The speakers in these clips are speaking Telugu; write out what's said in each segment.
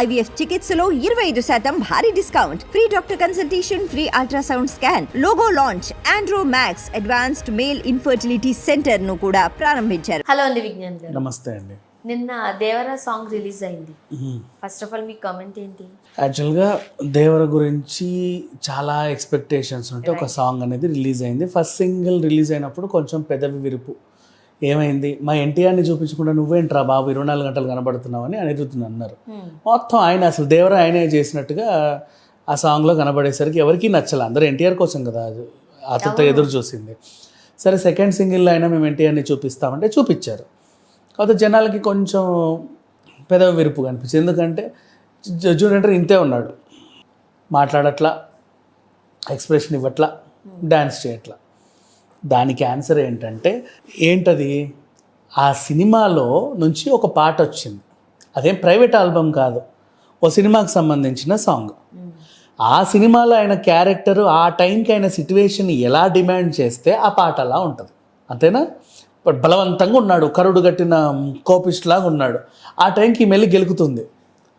IVF చికిత్సలో 25% భారీ discount, free doctor consultation, free ultrasound scan, logo launch, Andro max advanced male infertility centre ను కూడా ప్రారంభించారు. హలో అండి విజ్ఞాన్ గారు. నమస్తే అండి. నిన్న దేవర సాంగ్ రిలీజ్ అయింది. First of all me comment ఏంటి? యాక్చువల్గా దేవర గురించి చాలా ఎక్స్పెక్టేషన్స్ ఉంటే ఒక సాంగ్ అనేది రిలీజ్ అయింది. ఫస్ట్ సింగిల్ రిలీజ్ అయినప్పుడు కొంచెం పెదవి విరుపు. ఏమైంది, మా ఎన్టీఆర్ని చూపించకుండా నువ్వేంట్రా బాబు 24 గంటలు కనబడుతున్నావు అని అనిరుద్ధుని అన్నారు. మొత్తం ఆయన అసలు దేవర ఆయనే చేసినట్టుగా ఆ సాంగ్లో కనబడేసరికి ఎవరికీ నచ్చలే. అందరూ ఎన్టీఆర్ కోసం కదా అతనితో ఎదురు చూసింది. సరే సెకండ్ సింగిల్లో అయినా మేము ఎన్టీఆర్ని చూపిస్తామంటే చూపించారు. కాకపోతే జనాలకి కొంచెం పెదవి విరుపు కనిపించింది. ఎందుకంటే జూనియర్ ఇంతే ఉన్నాడు, మాట్లాడట్లా, ఎక్స్ప్రెషన్ ఇవ్వట్లా, డ్యాన్స్ చేయట్లా. దానికి ఆన్సర్ ఏంటది, ఆ సినిమాలో నుంచి ఒక పాట వచ్చింది. అదేం ప్రైవేట్ ఆల్బమ్ కాదు, ఓ సినిమాకి సంబంధించిన సాంగ్. ఆ సినిమాలో ఆయన క్యారెక్టర్ ఆ టైంకి ఆయన సిచ్యువేషన్ ఎలా డిమాండ్ చేస్తే ఆ పాట అలా ఉంటుంది, అంతేనా? బలవంతంగా ఉన్నాడు, కరుడు కట్టిన కోపిస్ట్ లాగా ఉన్నాడు. ఆ టైంకి మెల్లి గెలుకుతుంది,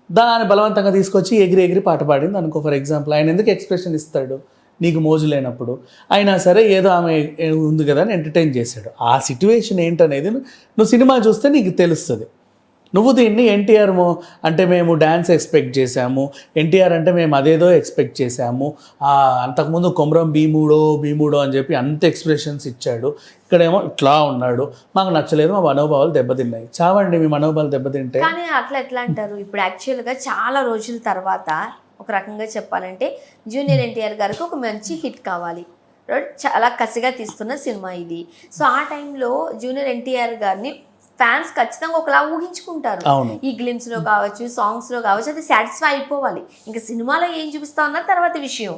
దాన్ని బలవంతంగా తీసుకొచ్చి ఎగిరి ఎగిరి పాట పాడింది అనుకో. ఫర్ ఎగ్జాంపుల్ ఆయన ఎందుకు ఎక్స్ప్రెషన్ ఇస్తాడు నీకు మోజు లేనప్పుడు? అయినా సరే ఏదో ఆమె ఉంది కదా అని ఎంటర్టైన్ చేశాడు. ఆ సిచ్యువేషన్ ఏంటనేది నువ్వు సినిమా చూస్తే నీకు తెలుస్తుంది. నువ్వు దీన్ని ఎన్టీఆర్ అంటే మేము డ్యాన్స్ ఎక్స్పెక్ట్ చేశాము, ఎన్టీఆర్ అంటే మేము అదేదో ఎక్స్పెక్ట్ చేశాము, అంతకుముందు కొమరం భీముడో అని చెప్పి అంత ఎక్స్ప్రెషన్స్ ఇచ్చాడు, ఇక్కడేమో ఇట్లా ఉన్నాడు, మాకు నచ్చలేదు, మా మనోభావాలు దెబ్బతిన్నాయి. చావండి మీ మనోభావాలు దెబ్బతింటే. కానీ అట్లా ఎట్లా అంటారు? ఇప్పుడు యాక్చువల్గా చాలా రోజుల తర్వాత ఒక రకంగా చెప్పాలంటే జూనియర్ ఎన్టీఆర్ గారికి ఒక మంచి హిట్ కావాలి, చాలా కసిగా తీస్తున్న సినిమా ఇది. సో ఆ టైంలో జూనియర్ ఎన్టీఆర్ గారిని ఫ్యాన్స్ ఖచ్చితంగా ఒకలా ఊహించుకుంటారు. ఈ గ్లిమ్స్ లో కావచ్చు, సాంగ్స్ లో కావచ్చు, అది సాటిస్ఫై అయిపోవాలి. ఇంకా సినిమాలో ఏం చూపిస్తా ఉన్నారు తర్వాత విషయం,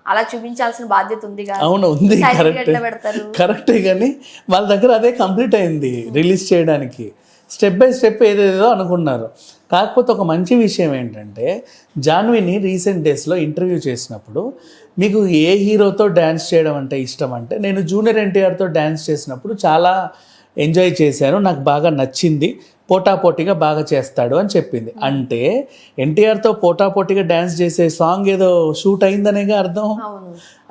అలా చూపించాల్సిన బాధ్యత ఉంది. అవును, ఉంది, కరెక్టే. కానీ వాళ్ళ దగ్గర అదే కంప్లీట్ అయింది రిలీజ్ చేయడానికి. స్టెప్ బై స్టెప్ ఏదేదో అనుకున్నారు. కాకపోతే ఒక మంచి విషయం ఏంటంటే, జాన్వీని రీసెంట్ డేస్లో ఇంటర్వ్యూ చేసినప్పుడు మీకు ఏ హీరోతో డ్యాన్స్ చేయడం అంటే ఇష్టం అంటే, నేను జూనియర్ ఎన్టీఆర్తో డ్యాన్స్ చేసినప్పుడు చాలా ఎంజాయ్ చేశాను, నాకు బాగా నచ్చింది, పోటాపోటీగా బాగా చేస్తాడు అని చెప్పింది. అంటే ఎన్టీఆర్తో పోటాపోటీగా డ్యాన్స్ చేసే సాంగ్ ఏదో షూట్ అయిందనేగా అర్థం.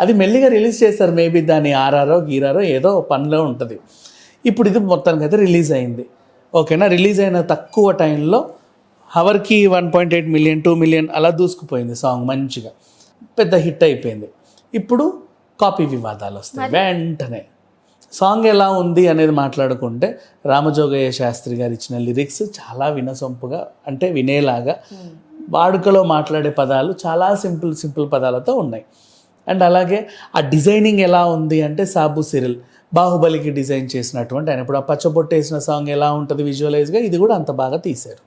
అది మెల్లిగా రిలీజ్ చేస్తారు, మేబీ దాని ఆర్ఆర్ఓ గీరారో ఏదో పనిలో ఉంటుంది. ఇప్పుడు ఇది మొత్తానికి అయితే రిలీజ్ అయింది, ఓకేనా? రిలీజ్ అయిన తక్కువ టైంలో హవర్కి 1.8 మిలియన్ 2 మిలియన్ అలా దూసుకుపోయింది సాంగ్, మంచిగా పెద్ద హిట్ అయిపోయింది. ఇప్పుడు కాపీ వివాదాలు వస్తాయి వెంటనే. సాంగ్ ఎలా ఉంది అనేది మాట్లాడుకుంటే, రామజోగయ్య శాస్త్రి గారు ఇచ్చిన లిరిక్స్ చాలా వినసొంపుగా, అంటే వినేలాగా, వాడుకలో మాట్లాడే పదాలు చాలా సింపుల్ పదాలతో ఉన్నాయి. అండ్ అలాగే ఆ డిజైనింగ్ ఎలా ఉంది అంటే, సాబు సిరిల్ బాహుబలికి డిజైన్ చేసినటువంటి ఆయన ఇప్పుడు ఆ పచ్చబొట్టేసిన సాంగ్ ఎలా ఉంటుంది విజువలైజ్గా, ఇది కూడా అంత బాగా తీశారు.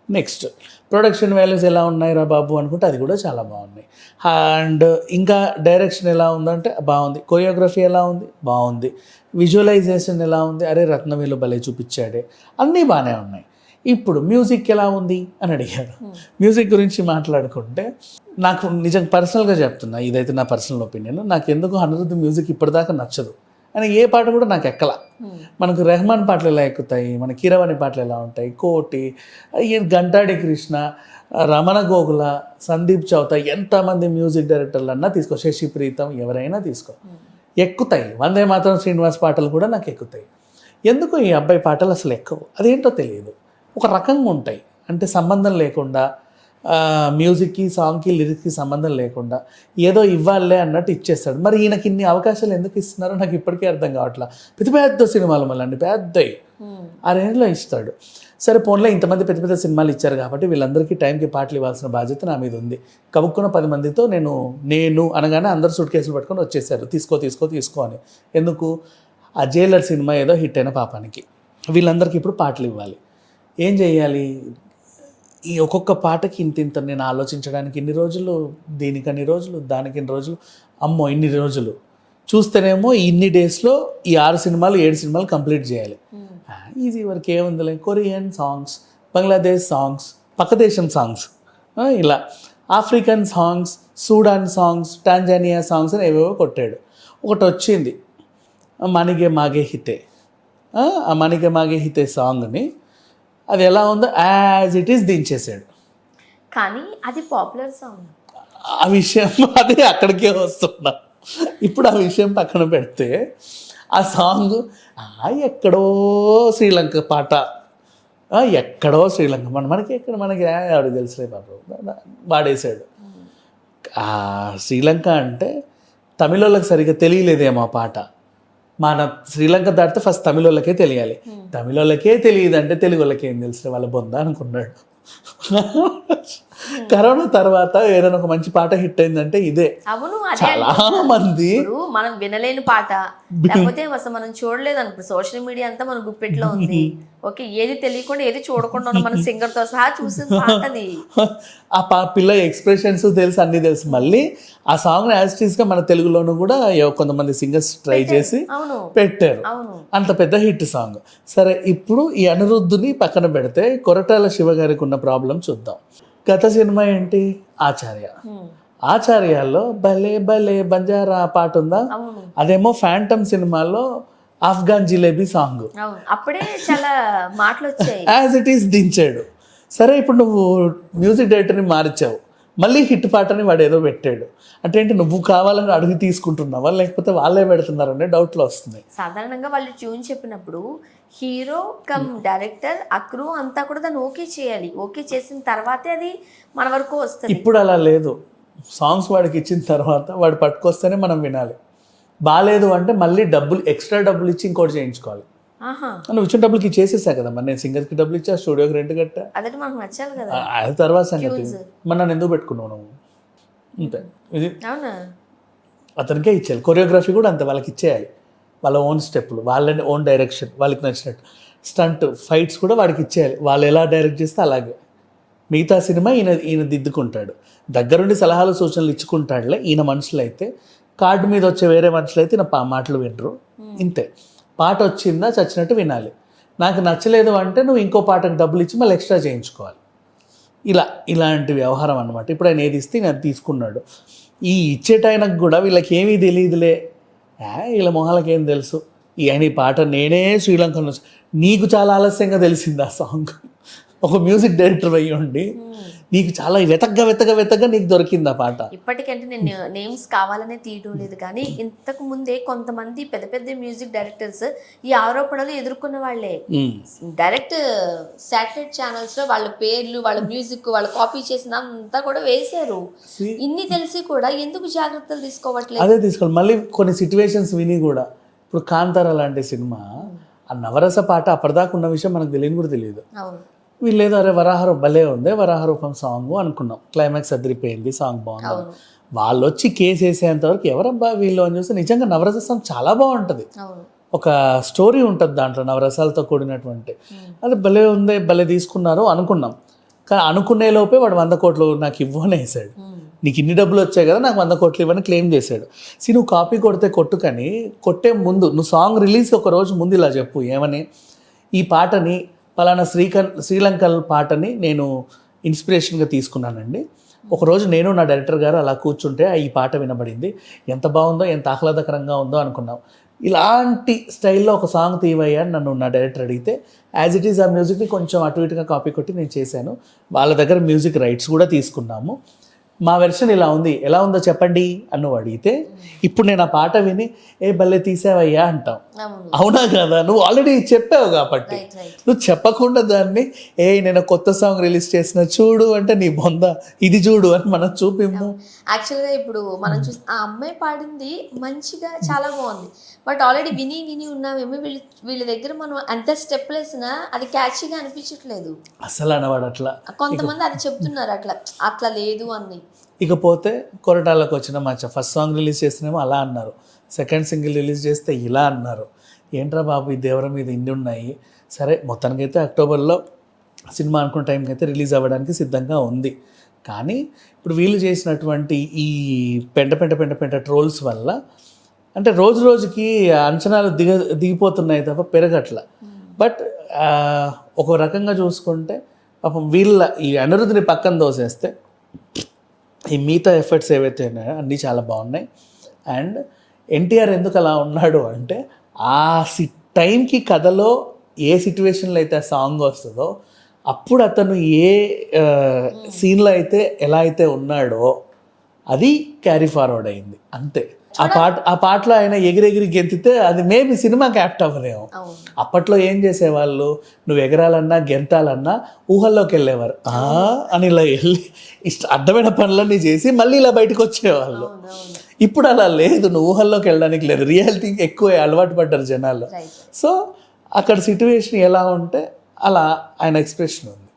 నెక్స్ట్ ప్రొడక్షన్ వాల్యూస్ ఎలా ఉన్నాయి రా బాబు అనుకుంటే అది కూడా చాలా బాగున్నాయి. అండ్ ఇంకా డైరెక్షన్ ఎలా ఉందంటే బాగుంది, కొరియోగ్రఫీ ఎలా ఉంది బాగుంది, విజువలైజేషన్ ఎలా ఉంది, అరే రత్నవేలు భలే చూపించాడే, అన్నీ బాగానే ఉన్నాయి. ఇప్పుడు మ్యూజిక్ ఎలా ఉంది అని అడిగారు. మ్యూజిక్ గురించి మాట్లాడుకుంటే, నాకు నిజంగా పర్సనల్గా చెప్తున్నా, ఇదైతే నా పర్సనల్ ఒపీనియన్, నాకు ఎందుకు అనిరుద్ధ్ మ్యూజిక్ ఇప్పటిదాకా నచ్చదు. అని ఏ పాట కూడా నాకు ఎక్కల. మనకు రెహమాన్ పాటలు ఎలా ఎక్కుతాయి, మన కీరవాణి పాటలు ఎలా ఉంటాయి, కోటి, గంటాడి కృష్ణ, రమణ గోగుల, సందీప్ చౌత, ఎంతమంది మ్యూజిక్ డైరెక్టర్లు అన్నా తీసుకో, శశి ప్రీతం, ఎవరైనా తీసుకో, ఎక్కుతాయి. వందే మాత్రం శ్రీనివాస్ పాటలు కూడా నాకు ఎక్కుతాయి. ఎందుకు ఈ అబ్బాయి పాటలు అసలు ఎక్కవు, అదేంటో తెలియదు. ఒక రకంగా ఉంటాయి, అంటే సంబంధం లేకుండా, మ్యూజిక్కి, సాంగ్కి, లిరిక్స్కి సంబంధం లేకుండా ఏదో ఇవ్వాలే అన్నట్టు ఇచ్చేస్తాడు. మరి ఈయనకి ఇన్ని అవకాశాలు ఎందుకు ఇస్తున్నారో నాకు ఇప్పటికీ అర్థం కావట్లా. పెద్ద సినిమాలు మళ్ళీ పెద్దవి ఆ రేంజ్లో ఇస్తాడు. సరే పోన్లో ఇంతమంది పెద్ద సినిమాలు ఇచ్చారు కాబట్టి వీళ్ళందరికీ టైంకి పాటలు ఇవ్వాల్సిన బాధ్యత నా మీద ఉంది. కబుక్కున్న 10 మందితో నేను అనగానే అందరు సూట్ కేసులు పట్టుకొని వచ్చేసారు, తీసుకో అని. ఎందుకు? ఆ జైలర్ సినిమా ఏదో హిట్ అయిన పాపానికి వీళ్ళందరికీ ఇప్పుడు పాటలు ఇవ్వాలి. ఏం చేయాలి? ఈ ఒక్కొక్క పాటకి ఇంత నేను ఆలోచించడానికి ఇన్ని రోజులు, దీనికి అన్ని రోజులు, దానికి ఇన్ని రోజులు, అమ్మో ఇన్ని రోజులు చూస్తేనేమో ఇన్ని డేస్లో ఈ 6 సినిమాలు 7 సినిమాలు కంప్లీట్ చేయాలి. ఈజీ వర్క్ ఏముందిలే. కొరియన్ సాంగ్స్, బంగ్లాదేశ్ సాంగ్స్, పక్క దేశం సాంగ్స్, ఇలా African songs, Sudan songs, Tanzania songs అని ఏవేవో కొట్టాడు. ఒకటి వచ్చింది, మనిగే మాగే హితే. ఆ మనిగే మాగే హితే సాంగ్ని అది ఎలా ఉందో యాజ్ ఇట్ ఈస్ దించేసాడు. కానీ అది పాపులర్ సాంగ్. ఆ విషయం అదే అక్కడికే వస్తున్నా. ఇప్పుడు ఆ విషయం పక్కన పెడితే ఆ సాంగ్ ఎక్కడో శ్రీలంక పాట, ఎక్కడో శ్రీలంక మనకి ఎక్కడ మనకి ఆవిడ తెలుసులే పాప వాడేశాడు. శ్రీలంక అంటే తమిళ వాళ్ళకి సరిగ్గా తెలియలేదేమో ఆ పాట. మన శ్రీలంక దాటితే ఫస్ట్ తమిళ వాళ్ళకే తెలియాలి. తమిళ వాళ్ళకే తెలియదు అంటే తెలుగు వాళ్ళకి ఏం తెలుసు వాళ్ళ బొంద అనుకున్నాడు. కరోనా తర్వాత ఏదైనా ఒక మంచి పాట హిట్ అయిందంటే ఇదే. అవును, చాలా మంది మనం వినలేని పాట, లేకపోతే అసలు మనం చూడలేదు అనుకో, సోషల్ మీడియా అంతా మన గుప్పెట్లో ఉంది. ఓకే, ఏది తెలియకుండా ఏది చూడకుండా మన సింగర్ తో సహా చూసిన పాట అది. ఆ పిల్ల ఎక్స్ప్రెషన్స్ తెలుసు, అన్ని తెలుసు. మళ్ళీ ఆ సాంగ్ యాజ్ ఇట్ ఈస్ గా మన తెలుగులోనూ కూడా కొంతమంది సింగర్స్ ట్రై చేసి పెట్టారు. అంత పెద్ద హిట్ సాంగ్. సరే, ఇప్పుడు ఈ అనిరుద్ధుని పక్కన పెడితే కొరటాల శివ గారికి ఉన్న ప్రాబ్లం చూద్దాం. గత సినిమా ఏంటి? ఆచార్య. ఆచార్యాల్లో భలే భలే బంజారా పాట ఉందా? అదేమో ఫ్యాంటమ్ సినిమాలో ఆఫ్ఘన్ జిలేబీ సాంగ్. అప్పుడే చాలా మాటలు వచ్చాయి. యాజ్ ఇట్ ఈస్ దించాడు. సరే, ఇప్పుడు నువ్వు మ్యూజిక్ డైరెక్టర్ని మార్చావు, మళ్ళీ హిట్ పాటని వాడు ఏదో పెట్టాడు అంటే ఏంటి? నువ్వు కావాలని అడిగి తీసుకుంటున్నావా లేకపోతే వాళ్ళే పెడుతున్నారనే డౌట్లు వస్తున్నాయి. సాధారణంగా వాళ్ళు ట్యూన్ చెప్పినప్పుడు హీరో కమ్ డైరెక్టర్ అక్రూ అంతా కూడా దాన్ని ఓకే చేయాలి. ఓకే చేసిన తర్వాతే అది మన వరకు వస్తుంది. ఇప్పుడు అలా లేదు. సాంగ్స్ వాడికి ఇచ్చిన తర్వాత వాడు పట్టుకొస్తేనే మనం వినాలి. బాగాలేదు అంటే మళ్ళీ ఎక్స్ట్రా డబ్బులు ఇచ్చి ఇంకోటి చేయించుకోవాలి. నువ్వు ఇచ్చిన డబ్బులకి చేసేసా కదా, మరి నేను సింగర్కి డబ్బులు ఇచ్చా, స్టూడియోకి రెంట్ కట్టా, అదే మనకు నచ్చాలి కదా. అది తర్వాత సంగతి. మరి నన్ను ఎందుకు పెట్టుకున్నావు నువ్వు? అంతే. ఇది అతనికే ఇచ్చేయాలి. కొరియోగ్రఫీ కూడా అంతే, వాళ్ళకి ఇచ్చేయాలి. వాళ్ళ ఓన్ స్టెప్పులు, వాళ్ళని ఓన్ డైరెక్షన్, వాళ్ళకి నచ్చినట్టు స్టంట్ ఫైట్స్ కూడా వాడికి ఇచ్చేయాలి. వాళ్ళు ఎలా డైరెక్ట్ చేస్తే అలాగే. మిగతా సినిమా ఈయన దిద్దుకుంటాడు, దగ్గరుండి సలహాలు సూచనలు ఇచ్చుకుంటాడులే. ఈయన మనుషులు అయితే, కార్డు మీద వచ్చే వేరే మనుషులు అయితే నా మాటలు వినరు. ఇంతే. పాట వచ్చిందా చచ్చినట్టు వినాలి. నాకు నచ్చలేదు అంటే నువ్వు ఇంకో పాటకు డబ్బులు ఇచ్చి మళ్ళీ ఎక్స్ట్రా చేయించుకోవాలి. ఇలాంటి వ్యవహారం అనమాట. ఇప్పుడు ఆయన ఏది ఇస్తే నేను తీసుకున్నాడు. ఈ ఇచ్చేటాయనకు కూడా వీళ్ళకి ఏమీ తెలియదులే, వీళ్ళ మొహాలకి ఏం తెలుసు. ఆయన ఈ పాట నేనే శ్రీలంకలో, నీకు చాలా ఆలస్యంగా తెలిసింది ఆ సాంగ్. ఒక మ్యూజిక్ డైరెక్టర్ అయ్యి ఉండి నీకు చాలా వెతగ్గా నీకు దొరికింది ఆ పాట. ఇప్పటికంటే నేను నేమ్స్ కావాలనే తీయడం లేదు, కానీ ఇంతకు ముందే కొంతమంది పెద్ద పెద్ద మ్యూజిక్ డైరెక్టర్స్ ఈ ఆరోపణలు ఎదుర్కొన్న వాళ్ళే. డైరెక్ట్ శాటిలైట్ ఛానల్స్ లో వాళ్ళ పేర్లు, వాళ్ళ మ్యూజిక్, వాళ్ళు కాపీ చేసిన అంతా కూడా వేశారు. ఇన్ని తెలిసి కూడా ఎందుకు జాగ్రత్తలు తీసుకోవట్లేదు? అదే తీసుకోవాలి. మళ్ళీ కొన్ని సిచ్యువేషన్స్ విని కూడా, ఇప్పుడు కాంతార లాంటి సినిమా, ఆ నవరస పాట అప్పటిదాకా ఉన్న విషయం మనకు తెలియని కూడా తెలియదు. వీళ్ళేదో అరే వరాహరూపం భలే ఉంది, వరాహరూపం సాంగ్ అనుకున్నాం, క్లైమాక్స్ అదిరిపోయింది, సాంగ్ బాగుంది. వాళ్ళు వచ్చి కేసు వేసేంతవరకు ఎవరబ్బా వీళ్ళు అని చూస్తే నిజంగా నవరస సాంగ్ చాలా బాగుంటుంది. ఒక స్టోరీ ఉంటుంది దాంట్లో, నవరసాలతో కూడినటువంటి. అది భలే ఉంది, భలే తీసుకున్నారు అనుకున్నాం. కానీ అనుకునే లోపే వాడు 100 కోట్లు నాకు ఇవ్వని వేసాడు. నీకు ఇన్ని డబ్బులు వచ్చాయి కదా, నాకు 100 కోట్లు ఇవ్వని క్లెయిమ్ చేశాడు. నువ్వు కాపీ కొడితే కొట్టు, కానీ కొట్టే ముందు నువ్వు సాంగ్ రిలీజ్కి ఒక రోజు ముందు ఇలా చెప్పు, ఏమని, ఈ పాటని పలానా శ్రీలంక పాటని నేను ఇన్స్పిరేషన్గా తీసుకున్నానండి. ఒకరోజు నేను నా డైరెక్టర్ గారు అలా కూర్చుంటే ఈ పాట వినబడింది, ఎంత బాగుందో, ఎంత ఆహ్లాదకరంగా ఉందో అనుకున్నాం. ఇలాంటి స్టైల్లో ఒక సాంగ్ తీవయ్యా అని నన్ను నా డైరెక్టర్ అడిగితే, యాజ్ ఇట్ ఈస్ ఆ మ్యూజిక్ని కొంచెం అటు ఇటుగా కాపీ కొట్టి నేను చేశాను. వాళ్ళ దగ్గర మ్యూజిక్ రైట్స్ కూడా తీసుకున్నాము. మా వెర్షన్ ఇలా ఉంది, ఎలా ఉందో చెప్పండి అని నువ్వు అడిగితే, ఇప్పుడు నేను ఆ పాట విని భలే తీసావయ్యా అంటాం. అవునా కదా? నువ్వు ఆల్రెడీ చెప్పావు కాబట్టి. నువ్వు చెప్పకుండా దాన్ని నేను కొత్త సాంగ్ రిలీజ్ చేసిన చూడు అంటే నీ బొంద ఇది చూడు అని మనం చూపిము. యాక్చువల్గా ఇప్పుడు మనం చూసి ఆ అమ్మాయి పాడింది మంచిగా చాలా బాగుంది, బట్ ఆల్రెడీ విని ఉన్నామేమో. వీళ్ళ దగ్గర మనం ఎంత స్టెప్ వేసినా అది క్యాచీగా అనిపించట్లేదు అసలు అనవాడు. అట్లా కొంతమంది అది చెప్తున్నారు, అట్లా లేదు అని. ఇకపోతే కొరటాలకు వచ్చిన మంచి ఫస్ట్ సాంగ్ రిలీజ్ చేస్తేనేమో అలా అన్నారు, సెకండ్ సింగిల్ రిలీజ్ చేస్తే ఇలా అన్నారు. ఏంట్రా బాబు ఈ దేవరం మీద ఇన్ని ఉన్నాయి. సరే, మొత్తానికైతే అక్టోబర్లో సినిమా అనుకున్న టైంకి అయితే రిలీజ్ అవ్వడానికి సిద్ధంగా ఉంది. కానీ ఇప్పుడు వీళ్ళు చేసినటువంటి ఈ పెంట ట్రోల్స్ వల్ల అంటే రోజు రోజుకి అంచనాలు దిగిపోతున్నాయి తప్ప పెరగట్ల. బట్ ఒక రకంగా చూసుకుంటే పాపం వీళ్ళ ఈ అనిరుద్ధిని పక్కన దోసేస్తే ఈ మిగతా ఎఫర్ట్స్ ఏవైతే ఉన్నాయో అన్నీ చాలా బాగున్నాయి. అండ్ ఎన్టీఆర్ ఎందుకు అలా ఉన్నాడు అంటే, ఆ టైంకి కథలో ఏ సిచ్యువేషన్లో అయితే ఆ సాంగ్ వస్తుందో అప్పుడు అతను ఏ సీన్లో అయితే ఎలా అయితే ఉన్నాడో అది క్యారీ ఫార్వర్డ్ అయింది అంతే. ఆ పాటలో ఆయన ఎగిరెగిరి గెంతితే అది మేబీ సినిమాకి యాప్ట్ అవ్వదేమో. అప్పట్లో ఏం చేసేవాళ్ళు, నువ్వు ఎగరాలన్నా గెంతాలన్నా ఊహల్లోకి వెళ్ళేవారు. అని ఇలా వెళ్ళి అడ్డమైన పనులన్నీ చేసి మళ్ళీ ఇలా బయటకు వచ్చేవాళ్ళు. ఇప్పుడు అలా లేదు, నువ్వు ఊహల్లోకి వెళ్ళడానికి లేదు, రియాలిటీకి ఎక్కువ అలవాటు పడ్డారు జనాలు. సో అక్కడ సిచ్యువేషన్ ఎలా ఉంటే అలా ఆయన ఎక్స్ప్రెషన్ ఉంది.